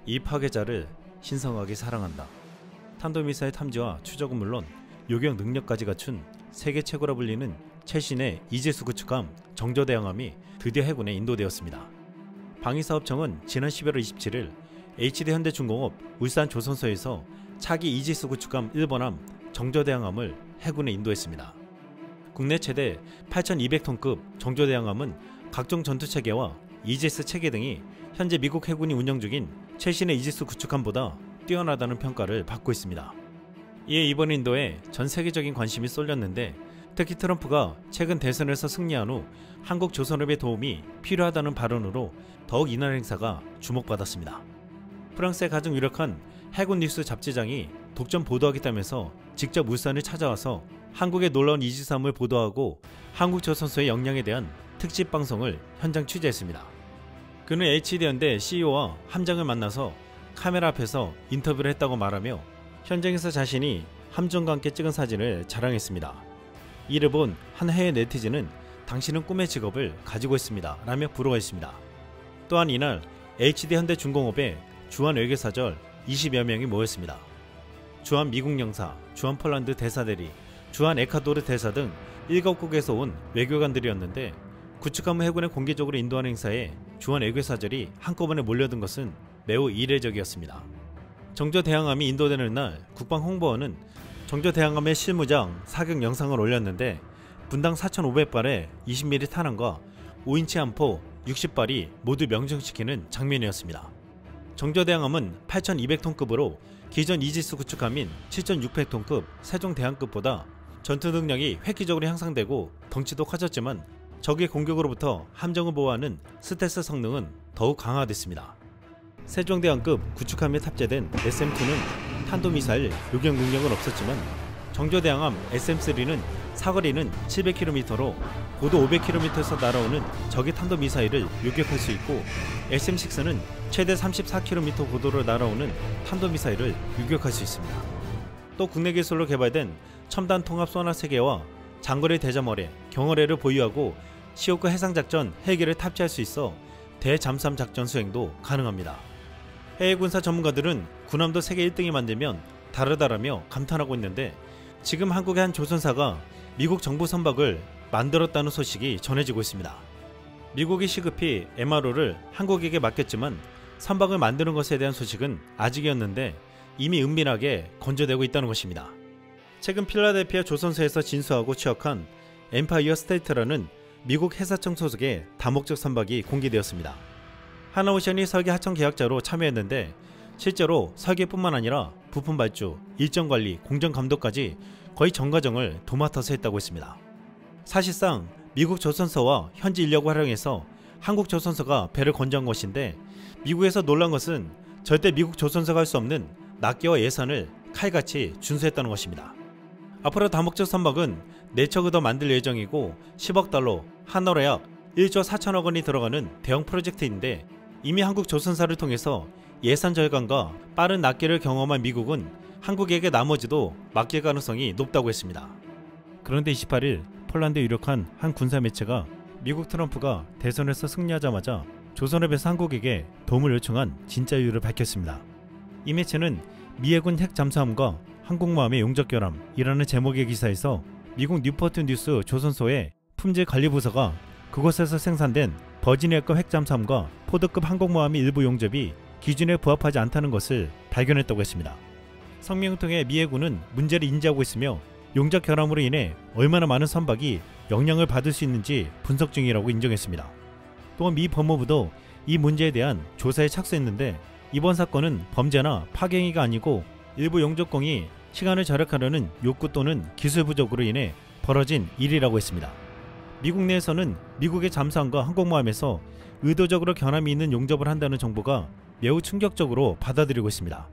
이 파괴자를 신성하게 사랑한다. 탄도미사일 탐지와 추적은 물론 요격 능력까지 갖춘 세계 최고라 불리는 최신의 이지스 구축함 정조대왕함이 드디어 해군에 인도되었습니다. 방위사업청은 지난 11월 27일 HD현대중공업 울산조선소에서 차기 이지스 구축함 1번함 정조대왕함을 해군에 인도했습니다. 국내 최대 8,200톤급 정조대왕함은 각종 전투체계와 이지스 체계 등이 현재 미국 해군이 운영 중인 최신의 이지스 구축함보다 뛰어나다는 평가를 받고 있습니다. 이에 이번 인도에 전 세계적인 관심이 쏠렸는데, 특히 트럼프가 최근 대선에서 승리한 후 한국 조선업의 도움이 필요하다는 발언으로 더욱 이날 행사가 주목받았습니다. 프랑스의 가장 유력한 해군 뉴스 잡지장이 독점 보도하겠다면서 직접 울산을 찾아와서 한국의 놀라운 이지스함을 보도하고 한국 조선소의 역량에 대한 특집 방송을 현장 취재했습니다. 그는 HD현대 CEO와 함장을 만나서 카메라 앞에서 인터뷰를 했다고 말하며 현장에서 자신이 함정과 함께 찍은 사진을 자랑했습니다. 이를 본 한 해외 네티즌은 당신은 꿈의 직업을 가지고 있습니다 라며 부러워했습니다. 또한 이날 HD현대중공업에 주한 외교사절 20여 명이 모였습니다. 주한 미국 영사, 주한 폴란드 대사대리, 주한 에콰도르 대사 등 7국에서 온 외교관들이었는데, 구축함을 해군에 공개적으로 인도하는 행사에 주한 외교사절이 한꺼번에 몰려든 것은 매우 이례적이었습니다. 정조대왕함이 인도되는 날 국방홍보원은 정조대왕함의 실무장 사격 영상을 올렸는데, 분당 4,500발의 20mm 탄환과 5인치 함포 60발이 모두 명중시키는 장면이었습니다. 정조대왕함은 8,200톤급으로 기존 이지스 구축함인 7,600톤급 세종대왕급보다 전투 능력이 획기적으로 향상되고 덩치도 커졌지만, 적의 공격으로부터 함정을 보호하는 스텔스 성능은 더욱 강화됐습니다. 세종대왕급 구축함에 탑재된 SM-2는 탄도미사일 요격 능력은 없었지만, 정조대왕함 SM-3는 사거리는 700km로 고도 500km에서 날아오는 적의 탄도미사일을 요격할 수 있고, SM-6는 최대 34km 고도로 날아오는 탄도미사일을 요격할 수 있습니다. 또 국내 기술로 개발된 첨단 통합 소나 세계와 장거리 대잠어뢰, 경어뢰를 보유하고 시호크 해상작전 헬기를 탑재할 수 있어 대잠수함 작전 수행도 가능합니다. 해외 군사 전문가들은 군함도 세계 1등이 만들면 다르다라며 감탄하고 있는데, 지금 한국의 한 조선사가 미국 정부 선박을 만들었다는 소식이 전해지고 있습니다. 미국이 시급히 MRO를 한국에게 맡겼지만 선박을 만드는 것에 대한 소식은 아직이었는데 이미 은밀하게 건조되고 있다는 것입니다. 최근 필라델피아 조선소에서 진수하고 취역한 엠파이어 스테이트라는 미국 해사청 소속의 다목적 선박이 공개되었습니다. 하나오션이 설계 하청 계약자로 참여했는데, 실제로 설계뿐만 아니라 부품 발주, 일정 관리, 공정 감독까지 거의 전 과정을 도맡아서 했다고 했습니다. 사실상 미국 조선소와 현지 인력을 활용해서 한국 조선소가 배를 건조한 것인데, 미국에서 놀란 것은 절대 미국 조선소가 할 수 없는 낱개와 예산을 칼같이 준수했다는 것입니다. 앞으로 다목적 선박은 4척을 더 만들 예정이고 10억 달러, 한화로 약 1조 4천억 원이 들어가는 대형 프로젝트인데, 이미 한국 조선사를 통해서 예산 절감과 빠른 낱개를 경험한 미국은 한국에게 나머지도 맡길 가능성이 높다고 했습니다. 그런데 28일 폴란드에 유력한 한 군사 매체가 미국 트럼프가 대선에서 승리하자마자 조선업에서 한국에게 도움을 요청한 진짜 이유를 밝혔습니다. 이 매체는 미 해군 핵 잠수함과 항공모함의 용접 결함이라는 제목의 기사에서 미국 뉴포트 뉴스 조선소의 품질 관리 부서가 그곳에서 생산된 버지니아급 핵 잠수함과 포드급 항공모함의 일부 용접이 기준에 부합하지 않다는 것을 발견했다고 했습니다. 성명을 통해 미 해군은 문제를 인지하고 있으며 용접 결함으로 인해 얼마나 많은 선박이 영향을 받을 수 있는지 분석 중이라고 인정했습니다. 또한 미 법무부도 이 문제에 대한 조사에 착수했는데, 이번 사건은 범죄나 파괴행위가 아니고 일부 용접공이 시간을 절약하려는 욕구 또는 기술 부족으로 인해 벌어진 일이라고 했습니다. 미국 내에서는 미국의 잠수함과 항공모함에서 의도적으로 결함이 있는 용접을 한다는 정보가 매우 충격적으로 받아들이고 있습니다.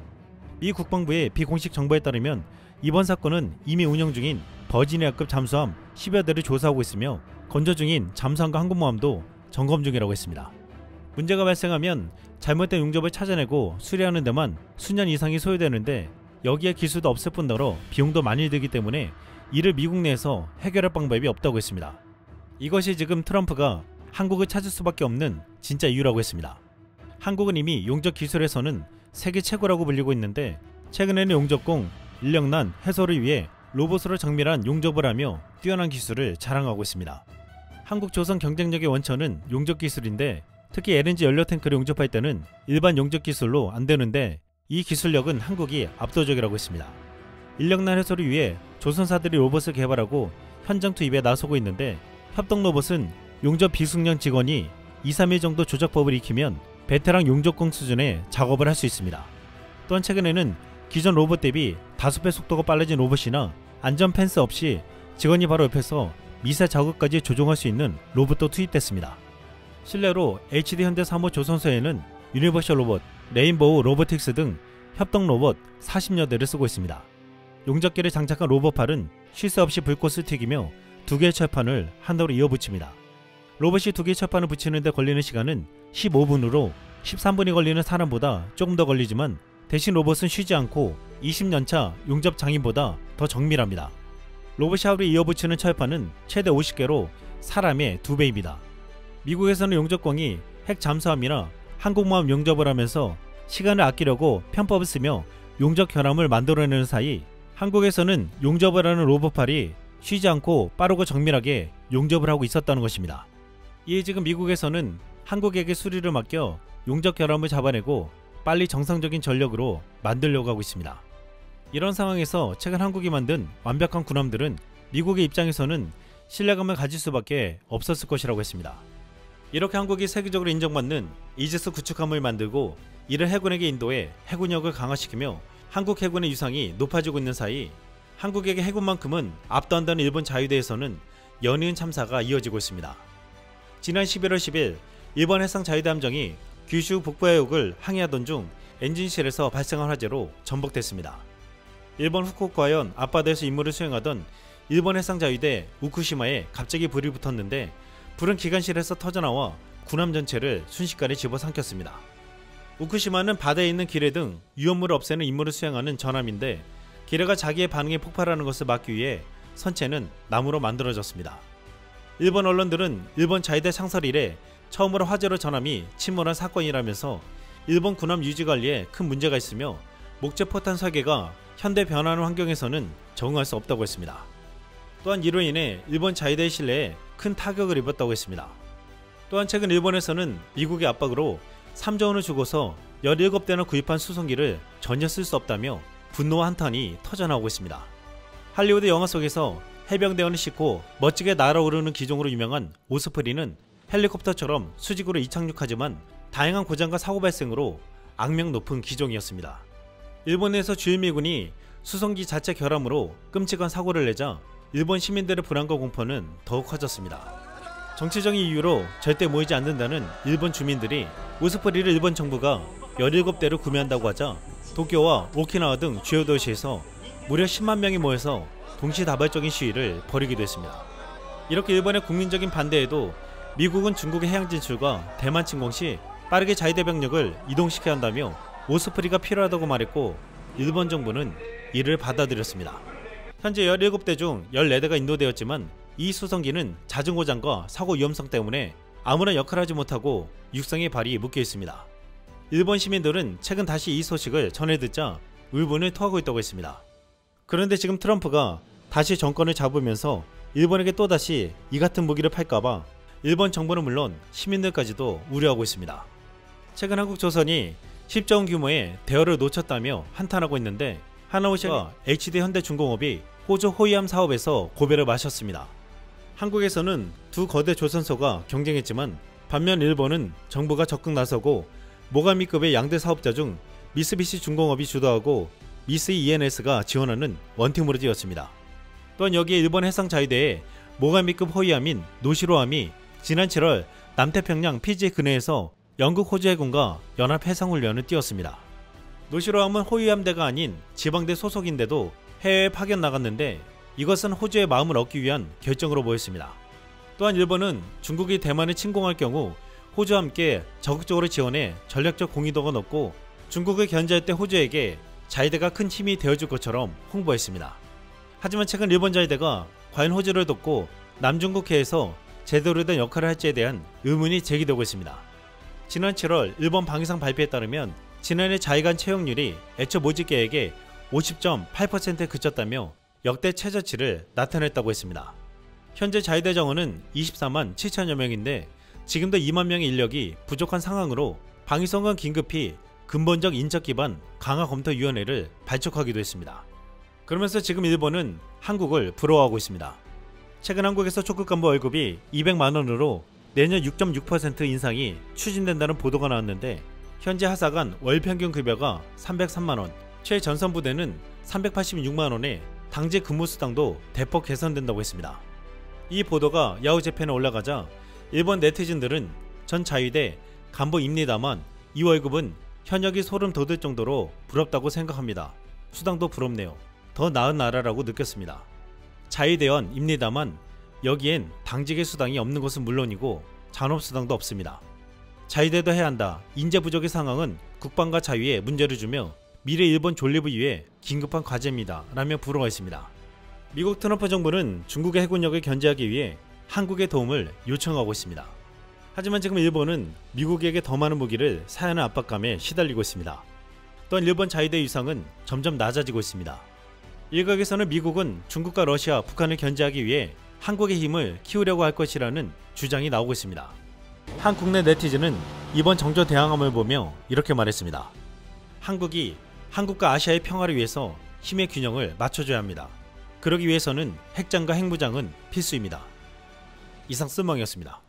미 국방부의 비공식 정보에 따르면 이번 사건은 이미 운영 중인 버지니아급 잠수함 10여 대를 조사하고 있으며, 건조 중인 잠수함과 항공모함도 점검 중이라고 했습니다. 문제가 발생하면 잘못된 용접을 찾아내고 수리하는 데만 수년 이상이 소요되는데, 여기에 기술도 없을 뿐더러 비용도 많이 들기 때문에 이를 미국 내에서 해결할 방법이 없다고 했습니다. 이것이 지금 트럼프가 한국을 찾을 수밖에 없는 진짜 이유라고 했습니다. 한국은 이미 용접 기술에서는 세계 최고라고 불리고 있는데 최근에는 용접공, 인력난, 해소를 위해 로봇으로 정밀한 용접을 하며 뛰어난 기술을 자랑하고 있습니다. 한국 조선 경쟁력의 원천은 용접 기술인데 특히 LNG 연료 탱크를 용접할 때는 일반 용접 기술로 안 되는데 이 기술력은 한국이 압도적이라고 했습니다. 인력난 해소를 위해 조선사들이 로봇을 개발하고 현장 투입에 나서고 있는데 협동 로봇은 용접 비숙련 직원이 2-3일 정도 조작법을 익히면 베테랑 용접공 수준의 작업을 할 수 있습니다. 또한 최근에는 기존 로봇 대비 5배 속도가 빨라진 로봇이나 안전 펜스 없이 직원이 바로 옆에서 미세 작업까지 조종할 수 있는 로봇도 투입됐습니다. 실내로 HD 현대 3호 조선소에는 유니버셜 로봇, 레인보우 로보틱스 등 협동 로봇 40여 대를 쓰고 있습니다. 용접기를 장착한 로봇팔은 쉴 새 없이 불꽃을 튀기며 2개의 철판을 하나로 이어붙입니다. 로봇이 2개의 철판을 붙이는 데 걸리는 시간은 15분으로 13분이 걸리는 사람보다 조금 더 걸리지만 대신 로봇은 쉬지 않고 20년차 용접 장인보다 더 정밀합니다. 로봇이 하루에 이어붙이는 철판은 최대 50개로 사람의 2배입니다. 미국에서는 용접공이 핵 잠수함이나 항공모함 용접을 하면서 시간을 아끼려고 편법을 쓰며 용접 결함을 만들어내는 사이 한국에서는 용접을 하는 로봇팔이 쉬지 않고 빠르고 정밀하게 용접을 하고 있었다는 것입니다. 이에 지금 미국에서는 한국에게 수리를 맡겨 용접 결함을 잡아내고 빨리 정상적인 전력으로 만들려고 하고 있습니다. 이런 상황에서 최근 한국이 만든 완벽한 군함들은 미국의 입장에서는 신뢰감을 가질 수밖에 없었을 것이라고 했습니다. 이렇게 한국이 세계적으로 인정받는 이지스 구축함을 만들고 이를 해군에게 인도해 해군력을 강화시키며 한국 해군의 위상이 높아지고 있는 사이 한국에게 해군만큼은 압도한다는 일본 자유대에서는 연이은 참사가 이어지고 있습니다. 지난 11월 10일 일본 해상 자유대 함정이 규슈 북부해역을 항해하던 중 엔진실에서 발생한 화재로 전복됐습니다. 일본 후쿠오카현 앞바다에서 임무를 수행하던 일본 해상 자유대 우쿠시마에 갑자기 불이 붙었는데 불은 기관실에서 터져나와 군함 전체를 순식간에 집어삼켰습니다. 우쿠시마는 바다에 있는 기뢰 등 위험물을 없애는 임무를 수행하는 전함인데 기뢰가 자기의 반응에 폭발하는 것을 막기 위해 선체는 나무로 만들어졌습니다. 일본 언론들은 일본 자위대 창설 이래 처음으로 화재로 전함이 침몰한 사건이라면서 일본 군함 유지관리에 큰 문제가 있으며 목재포탄 설계가 현대 변화하는 환경에서는 적응할 수 없다고 했습니다. 또한 이로 인해 일본 자위대의 신뢰에 큰 타격을 입었다고 했습니다. 또한 최근 일본에서는 미국의 압박으로 3조 원을 주고서 17대나 구입한 수송기를 전혀 쓸 수 없다며 분노와 한탄이 터져나오고 있습니다. 할리우드 영화 속에서 해병대원을 싣고 멋지게 날아오르는 기종으로 유명한 오스프리는 헬리콥터처럼 수직으로 이착륙하지만 다양한 고장과 사고 발생으로 악명 높은 기종이었습니다. 일본 내에서 주일미군이 수송기 자체 결함으로 끔찍한 사고를 내자 일본 시민들의 불안과 공포는 더욱 커졌습니다. 정치적인 이유로 절대 모이지 않는다는 일본 주민들이 오스프리를 일본 정부가 17대를 구매한다고 하자 도쿄와 오키나와 등 주요 도시에서 무려 10만 명이 모여서 동시다발적인 시위를 벌이기도 했습니다. 이렇게 일본의 국민적인 반대에도 미국은 중국의 해양 진출과 대만 침공 시 빠르게 자위대 병력을 이동시켜야 한다며 오스프리가 필요하다고 말했고 일본 정부는 이를 받아들였습니다. 현재 17대 중 14대가 인도되었지만 이 수송기는 잦은 고장과 사고 위험성 때문에 아무런 역할을 하지 못하고 육상의 발이 묶여 있습니다. 일본 시민들은 최근 다시 이 소식을 전해 듣자 울분을 토하고 있다고 했습니다. 그런데 지금 트럼프가 다시 정권을 잡으면서 일본에게 또다시 이 같은 무기를 팔까봐 일본 정부는 물론 시민들까지도 우려하고 있습니다. 최근 한국조선이 10조 원 규모의 대여를 놓쳤다며 한탄하고 있는데 하나오시아가 HD 현대중공업이 호주 호위함 사업에서 고배를 마셨습니다. 한국에서는 두 거대 조선소가 경쟁했지만 반면 일본은 정부가 적극 나서고 모가미급의 양대 사업자 중 미쓰비시 중공업이 주도하고 미쓰이 ENS가 지원하는 원팀으로 뛰었습니다. 또한 여기에 일본 해상자위대의 모가미급 호위함인 노시로함이 지난 7월 남태평양 피지 근해에서 영국 호주 해군과 연합 해상훈련을 띄웠습니다. 노시로함은 호위함대가 아닌 지방대 소속인데도 해외에 파견 나갔는데 이것은 호주의 마음을 얻기 위한 결정으로 보였습니다. 또한 일본은 중국이 대만을 침공할 경우 호주와 함께 적극적으로 지원해 전략적 공유도가 높고 중국을 견제할 때 호주에게 자위대가 큰 힘이 되어줄 것처럼 홍보했습니다. 하지만 최근 일본 자위대가 과연 호주를 돕고 남중국해에서 제대로 된 역할을 할지에 대한 의문이 제기되고 있습니다. 지난 7월 일본 방위상 발표에 따르면 지난해 자위관 채용률이 애초 모집 계획의 50.8%에 그쳤다며 역대 최저치를 나타냈다고 했습니다. 현재 자위대 정원은 24만 7천여 명인데 지금도 2만 명의 인력이 부족한 상황으로 방위성은 긴급히 근본적 인적 기반 강화 검토위원회를 발족하기도 했습니다. 그러면서 지금 일본은 한국을 부러워하고 있습니다. 최근 한국에서 초급 간부 월급이 200만 원으로 내년 6.6% 인상이 추진된다는 보도가 나왔는데 현재 하사관 월 평균 급여가 303만 원, 최전선 부대는 386만 원에 당직 근무 수당도 대폭 개선된다고 했습니다. 이 보도가 야후 재팬에 올라가자 일본 네티즌들은 전 자위대 간부입니다만 이 월급은 현역이 소름 돋을 정도로 부럽다고 생각합니다. 수당도 부럽네요. 더 나은 나라라고 느꼈습니다. 자위대원입니다만 여기엔 당직의 수당이 없는 것은 물론이고 잔업수당도 없습니다. 자위대도 해야 한다. 인재 부족의 상황은 국방과 자위에 문제를 주며 미래 일본 존립을 위해 긴급한 과제입니다. 라며 부러워했습니다. 미국 트럼프 정부는 중국의 해군력을 견제하기 위해 한국의 도움을 요청하고 있습니다. 하지만 지금 일본은 미국에게 더 많은 무기를 사야 하는 압박감에 시달리고 있습니다. 또한 일본 자위대 위상은 점점 낮아지고 있습니다. 일각에서는 미국은 중국과 러시아, 북한을 견제하기 위해 한국의 힘을 키우려고 할 것이라는 주장이 나오고 있습니다. 한 국내 네티즌은 이번 정조 대항함을 보며 이렇게 말했습니다. 한국이 한국과 아시아의 평화를 위해서 힘의 균형을 맞춰줘야 합니다. 그러기 위해서는 핵장과 핵무장은 필수입니다. 이상 쓸멍이었습니다.